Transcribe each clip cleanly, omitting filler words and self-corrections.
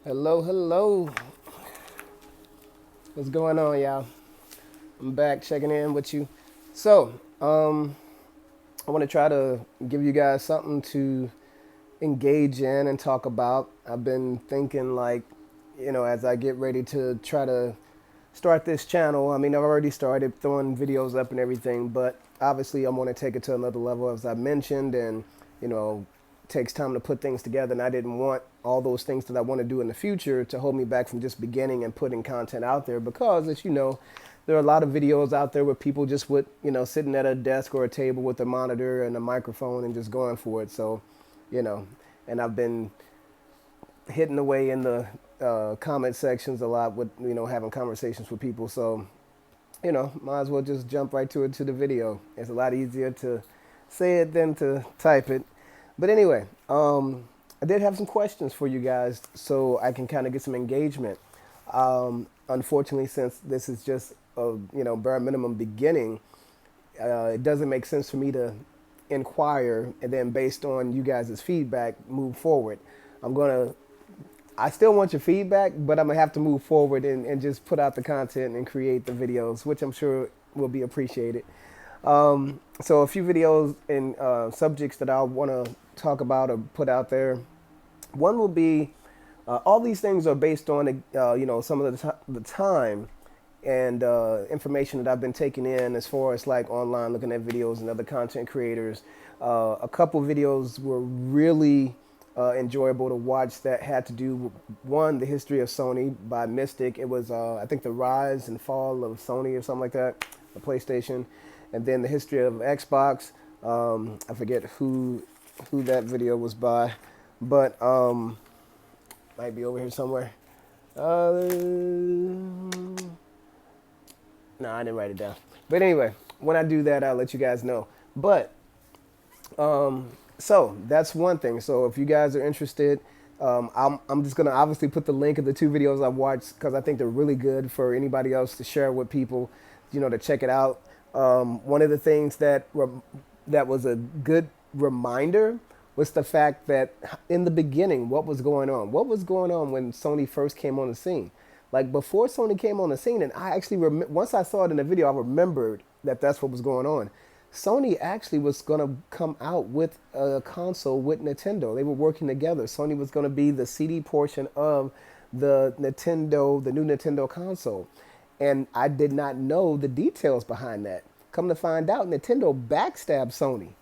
Hello, hello. What's going on, y'all? I'm back checking in with you. So, I want to try to give you guys something to engage in and talk about. I've been thinking, like, as I get ready to try to start this channel. I mean, I've already started throwing videos up and everything, but obviously, I want to take it to another level, as I mentioned, and you know, takes time to put things together. And I didn't want all those things that I want to do in the future to hold me back from just beginning and putting content out there, because, as you know, there are a lot of videos out there with people just with, sitting at a desk or a table with a monitor and a microphone and just going for it. So, you know, and I've been hitting away in the comment sections a lot with, having conversations with people. So, might as well just jump right to the video. It's a lot easier to say it than to type it. But anyway, I did have some questions for you guys so I can kind of get some engagement. Unfortunately, since this is just a bare minimum beginning, it doesn't make sense for me to inquire and then, based on you guys' feedback, move forward. I'm gonna I still want your feedback, but I'm gonna have to move forward and just put out the content and create the videos, which I'm sure will be appreciated. So a few videos and subjects that I want to talk about or put out there. One will be all these things are based on some of the time and information that I've been taking in, as far as like online looking at videos and other content creators. A couple videos were really enjoyable to watch that had to do with, one, the history of Sony by Mystic. It was I think the rise and fall of Sony or something like that, the PlayStation, and then the history of Xbox. I forget who that video was by, but might be over here somewhere. No, I didn't write it down. But anyway, when I do that, I'll let you guys know. But so that's one thing. So if you guys are interested, I'm just gonna obviously put the link of the two videos I watched, because I think they're really good for anybody else to share with people, to check it out. One of the things that was a good reminder was the fact that in the beginning, what was going on? What was going on when Sony first came on the scene? Like, before Sony came on the scene, and I actually once I saw it in the video, I remembered that that's what was going on. Sony actually was going to come out with a console with Nintendo. They were working together. Sony was going to be the CD portion of the new Nintendo console. And I did not know the details behind that. Come to find out, Nintendo backstabbed Sony.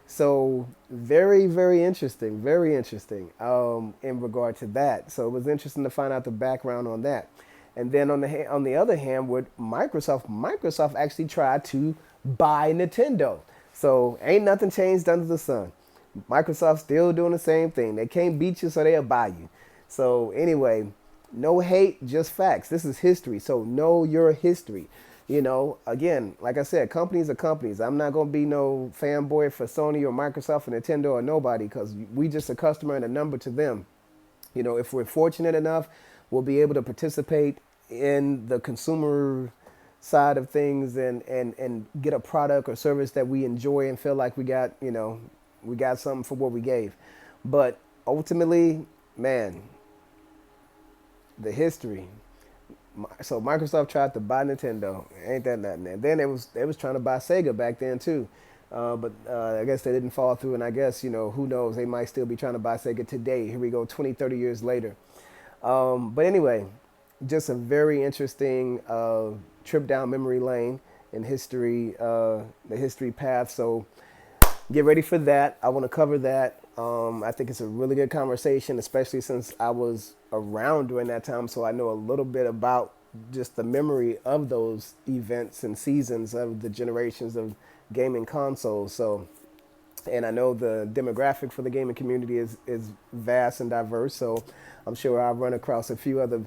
So very, very interesting in regard to that. So it was interesting to find out the background on that. And then on the other hand, with Microsoft actually tried to buy Nintendo. So ain't nothing changed under the sun. Microsoft still doing the same thing. They can't beat you, so they'll buy you. So anyway, no hate, just facts. This is history, so know your history. Again, like I said, companies are companies. I'm not gonna be no fanboy for Sony or Microsoft or Nintendo or nobody, because we just a customer and a number to them. If we're fortunate enough, we'll be able to participate in the consumer side of things and get a product or service that we enjoy and feel like we got something for what we gave. But ultimately, man, the history. So Microsoft tried to buy Nintendo. Ain't that nothing? And then they was trying to buy Sega back then too. But I guess they didn't fall through, and I guess, who knows, they might still be trying to buy Sega today. Here we go, 20, 30 years later. But anyway, just a very interesting trip down memory lane in history, the history path. So get ready for that. I want to cover that. I think it's a really good conversation, especially since I was around during that time, so I know a little bit about just the memory of those events and seasons of the generations of gaming consoles. So, and I know the demographic for the gaming community is vast and diverse. So, I'm sure I'll run across a few other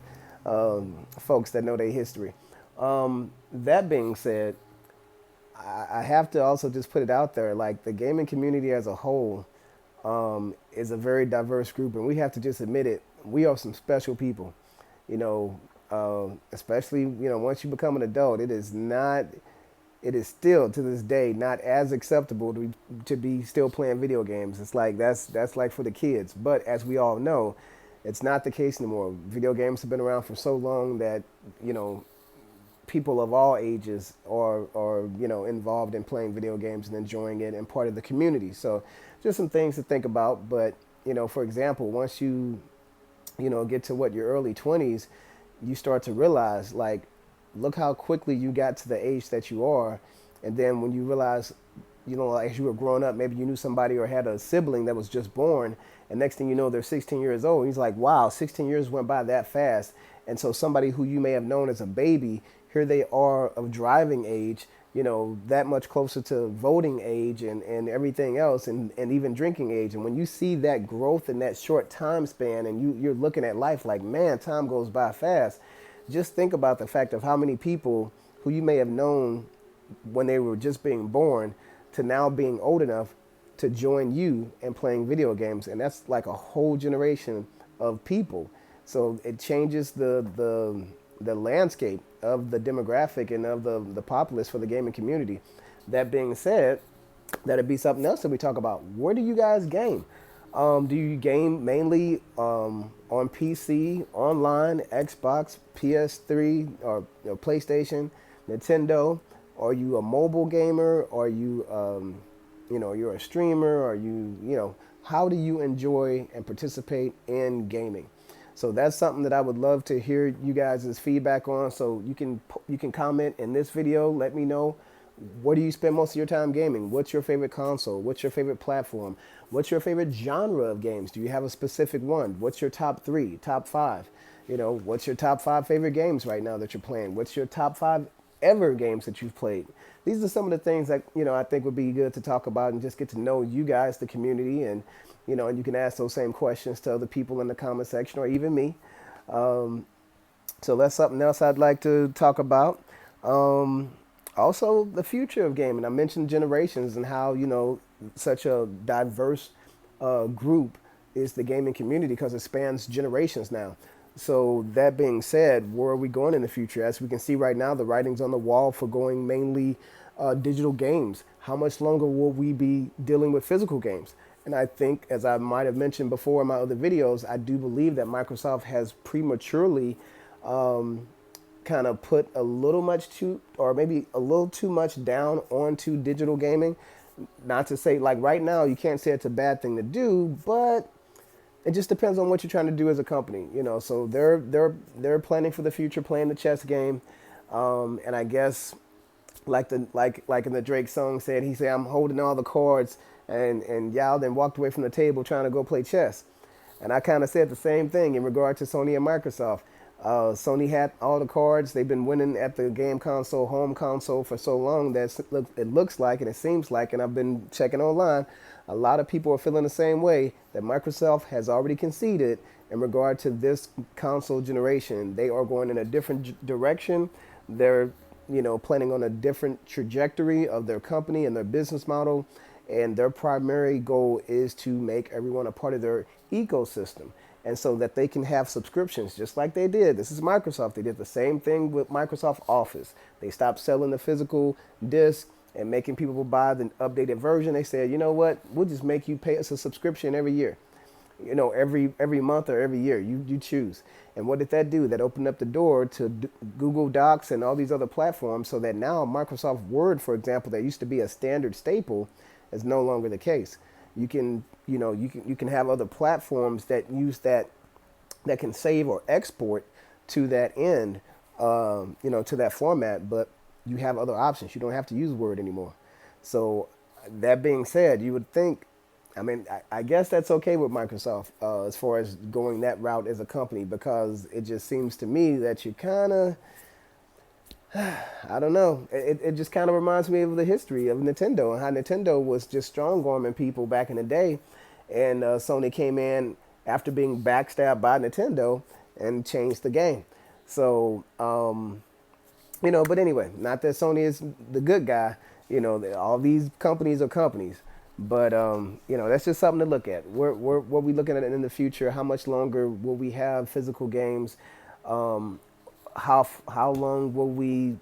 folks that know their history. That being said, I have to also just put it out there, like, the gaming community as a whole is a very diverse group, and we have to just admit it. We are some special people, especially once you become an adult. It is not. It is still to this day not as acceptable to be still playing video games. It's like that's like for the kids. But as we all know, It's not the case anymore. Video games have been around for so long that, you know, people of all ages are involved in playing video games and enjoying it and part of the community. So just some things to think about. But for example, once you get to what your early 20s, you start to realize, like, look how quickly you got to the age that you are. And then when you realize, like, as you were growing up, maybe you knew somebody or had a sibling that was just born, and next thing you know, they're 16 years old. He's like, wow, 16 years went by that fast. And so somebody who you may have known as a baby, here they are of driving age, that much closer to voting age and everything else, and even drinking age. And when you see that growth in that short time span, and you're looking at life like, man, time goes by fast. Just think about the fact of how many people who you may have known when they were just being born to now being old enough to join you in playing video games. And that's like a whole generation of people. So it changes the landscape of the demographic and of the populace for the gaming community. That being said, that'd be something else that we talk about. Where do you guys game? Do you game mainly on PC, online, Xbox, PS3, or PlayStation, Nintendo? Are you a mobile gamer? Are you, you're a streamer? Are you, how do you enjoy and participate in gaming? So that's something that I would love to hear you guys' feedback on. So you can comment in this video. Let me know, where do you spend most of your time gaming? What's your favorite console? What's your favorite platform? What's your favorite genre of games? Do you have a specific one? What's your top 3, top 5? What's your top 5 favorite games right now that you're playing? What's your top 5 ever games that you've played? These are some of the things that I think would be good to talk about and just get to know you guys, the community, and and you can ask those same questions to other people in the comment section or even me. So that's something else I'd like to talk about. Also, the future of gaming. I mentioned generations and how such a diverse group is the gaming community because it spans generations now. So that being said, where are we going in the future? As we can see right now, the writing's on the wall for going mainly digital games. How much longer will we be dealing with physical games? And I think, as I might have mentioned before in my other videos, I do believe that Microsoft has prematurely kind of put a little much too, or maybe a little too much down onto digital gaming. Not to say, like, right now, you can't say it's a bad thing to do, but it just depends on what you're trying to do as a company, So they're planning for the future, playing the chess game, and I guess like in the Drake song said, he said, "I'm holding all the cards," and Yao then walked away from the table trying to go play chess. And I kind of said the same thing in regard to Sony and Microsoft. Sony had all the cards. They've been winning at the game console, home console for so long that it looks like and it seems like, and I've been checking online, a lot of people are feeling the same way, that Microsoft has already conceded in regard to this console generation. They are going in a different direction. They're, planning on a different trajectory of their company and their business model. And their primary goal is to make everyone a part of their ecosystem. And so that they can have subscriptions just like they did. This is Microsoft. They did the same thing with Microsoft Office. They stopped selling the physical disc and making people buy the updated version. They said, you know what, we'll just make you pay us a subscription every year. Every month or every year, you choose. And what did that do? That opened up the door to Google Docs and all these other platforms, so that now Microsoft Word, for example, that used to be a standard staple, is no longer the case. You can have other platforms that use that can save or export to that end, to that format, but you have other options. You don't have to use Word anymore. So that being said, you would think, I guess that's okay with Microsoft as far as going that route as a company, because it just seems to me that you kind of, I don't know. It just kind of reminds me of the history of Nintendo and how Nintendo was just strong arming people back in the day. And Sony came in after being backstabbed by Nintendo and changed the game. So, but anyway, not that Sony is the good guy. All these companies are companies. But, that's just something to look at. What are we looking at in the future? How much longer will we have physical games? How long will we,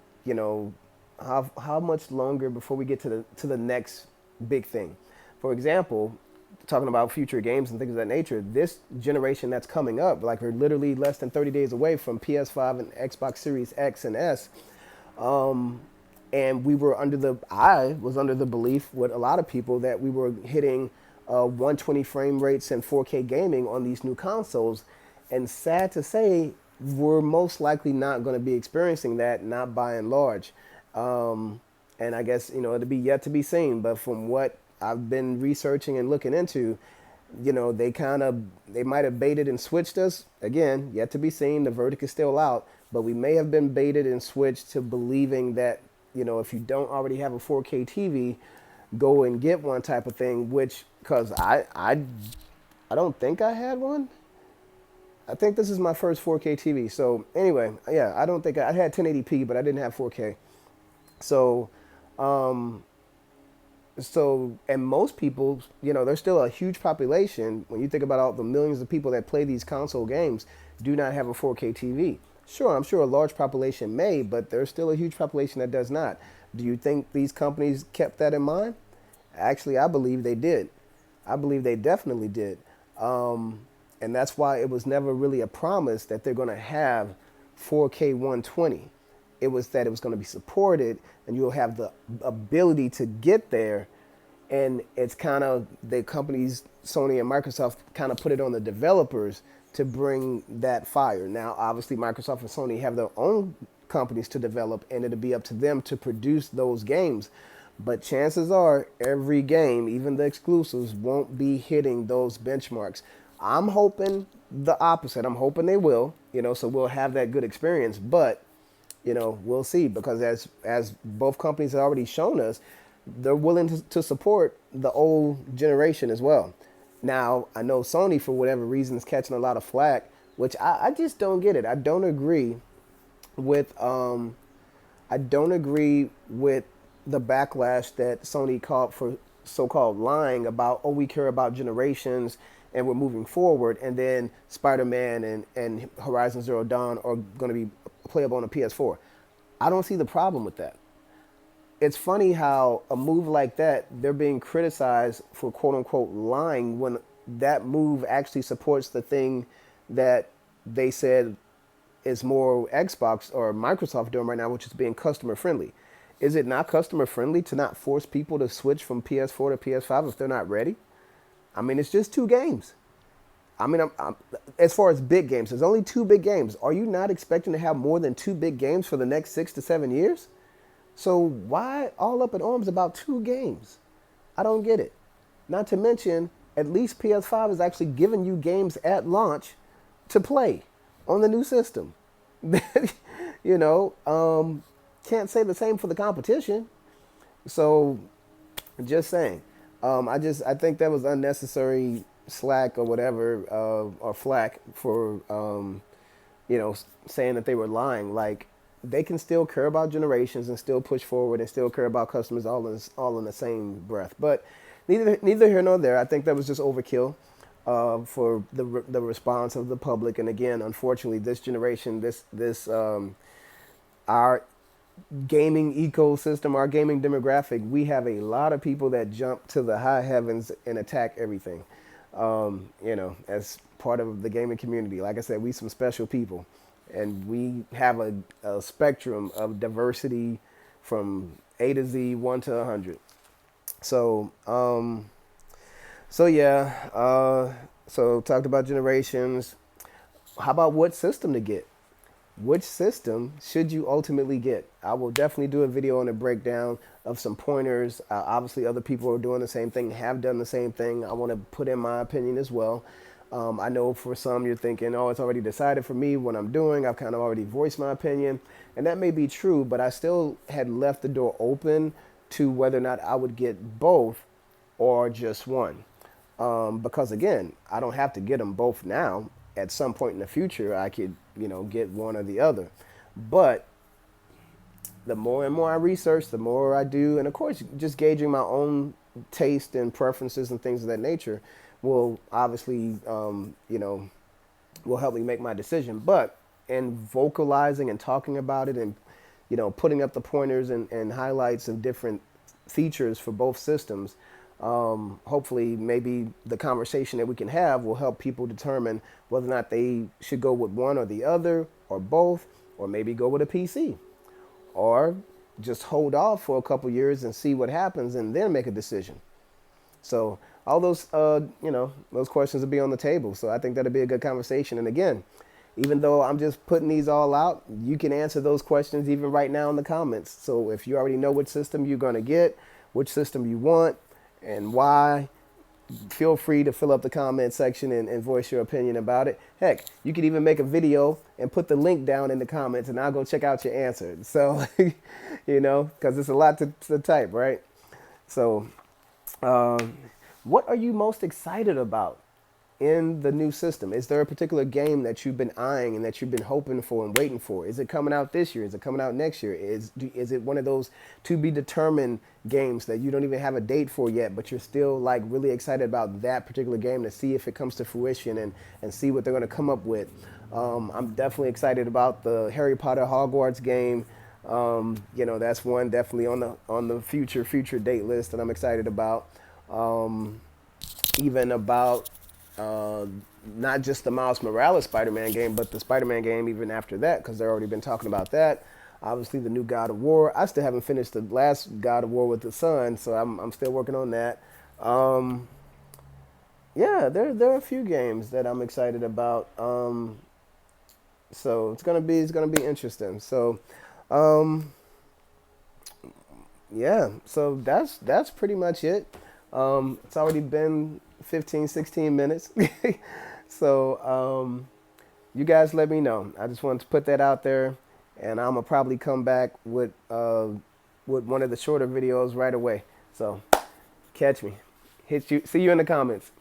how much longer before we get to the next big thing? For example, talking about future games and things of that nature, this generation that's coming up, like we're literally less than 30 days away from PS5 and Xbox Series X and S. And I was under the belief with a lot of people that we were hitting 120 frame rates and 4K gaming on these new consoles. And sad to say, we're most likely not going to be experiencing that, not by and large. And I guess, it'll be yet to be seen. But from what I've been researching and looking into, they might have baited and switched us. Again, yet to be seen. The verdict is still out. But we may have been baited and switched to believing that, if you don't already have a 4K TV, go and get one type of thing, which, because I don't think I had one. I think this is my first 4K TV. So anyway, yeah, I don't think I had 1080p, but I didn't have 4K. So, and most people, there's still a huge population. When you think about all the millions of people that play these console games, do not have a 4K TV. Sure, I'm sure a large population may, but there's still a huge population that does not. Do you think these companies kept that in mind? Actually, I believe they did. I believe they definitely did. And that's why it was never really a promise that they're going to have 4K 120. It was that it was going to be supported and you'll have the ability to get there. And it's kind of the companies, Sony and Microsoft, kind of put it on the developers to bring that fire. Now, obviously, Microsoft and Sony have their own companies to develop, and it'll be up to them to produce those games. But chances are every game, even the exclusives, won't be hitting those benchmarks. I'm hoping the opposite. I'm hoping they will, so we'll have that good experience. But, we'll see, because as both companies have already shown us, they're willing to support the old generation as well. Now, I know Sony, for whatever reason, is catching a lot of flack, which I just don't get it. I don't agree with the backlash that Sony called for so-called lying about, oh, we care about generations and we're moving forward, and then Spider-Man and Horizon Zero Dawn are going to be playable on a PS4. I don't see the problem with that. It's funny how a move like that, they're being criticized for quote unquote lying when that move actually supports the thing that they said is more Xbox or Microsoft doing right now, which is being customer friendly. Is it not customer friendly to not force people to switch from PS4 to PS5 if they're not ready? I mean, it's just two games. I mean, as far as big games, there's only two big games. Are you not expecting to have more than two big games for the next 6 to 7 years? So why all up in arms about two games? I don't get it. Not to mention, at least PS5 is actually giving you games at launch to play on the new system. you know, can't say the same for the competition. So, just saying. I think that was unnecessary slack or whatever, or flack for, saying that they were lying. Like, they can still care about generations and still push forward and still care about customers all in the same breath. But neither here nor there. I think that was just overkill for the response of the public. And again, unfortunately, this generation, our gaming ecosystem, our gaming demographic, we have a lot of people that jump to the high heavens and attack everything. As part of the gaming community. Like I said, we some special people. And we have a spectrum of diversity from A to Z, 1 to 100. So, so talked about generations. How about what system to get? Which system should you ultimately get? I will definitely do a video on a breakdown of some pointers. Obviously, other people are doing the same thing, have done the same thing. I want to put in my opinion as well. I know for some you're thinking, oh, it's already decided for me what I'm doing. I've kind of already voiced my opinion. And that may be true, but I still had left the door open to whether or not I would get both or just one. Because again, I don't have to get them both now. At some point in the future, I could, get one or the other. But the more and more I research, the more I do, and of course, just gauging my own taste and preferences and things of that nature will obviously, will help me make my decision. But in vocalizing and talking about it and, putting up the pointers and highlights of different features for both systems, Hopefully, maybe the conversation that we can have will help people determine whether or not they should go with one or the other, or both, or maybe go with a PC, or just hold off for a couple years and see what happens and then make a decision. So all those, those questions will be on the table. So I think that'll be a good conversation. And again, even though I'm just putting these all out, you can answer those questions even right now in the comments. So if you already know which system you're going to get, which system you want, and why, feel free to fill up the comment section and voice your opinion about it. Heck, you could even make a video and put the link down in the comments, and I'll go check out your answer. So, because it's a lot to type, right? So, what are you most excited about in the new system? Is there a particular game that you've been eyeing and that you've been hoping for and waiting for? Is it coming out this year? Is it coming out next year? Is it one of those to be determined games that you don't even have a date for yet, but you're still like really excited about that particular game to see if it comes to fruition and see what they're going to come up with? I'm definitely excited about the Harry Potter Hogwarts game. That's one definitely on the future date list that I'm excited about. Even about uh, not just the Miles Morales Spider-Man game, but the Spider-Man game even after that, because they've already been talking about that. Obviously, the new God of War. I still haven't finished the last God of War with the Son, so I'm still working on that. Um, yeah, there are a few games that I'm excited about. So it's gonna be interesting. So um, yeah, so that's pretty much it. It's already been 15, 16 minutes. So you guys let me know. I just wanted to put that out there, and I'm gonna probably come back with one of the shorter videos right away. So catch me. See you in the comments.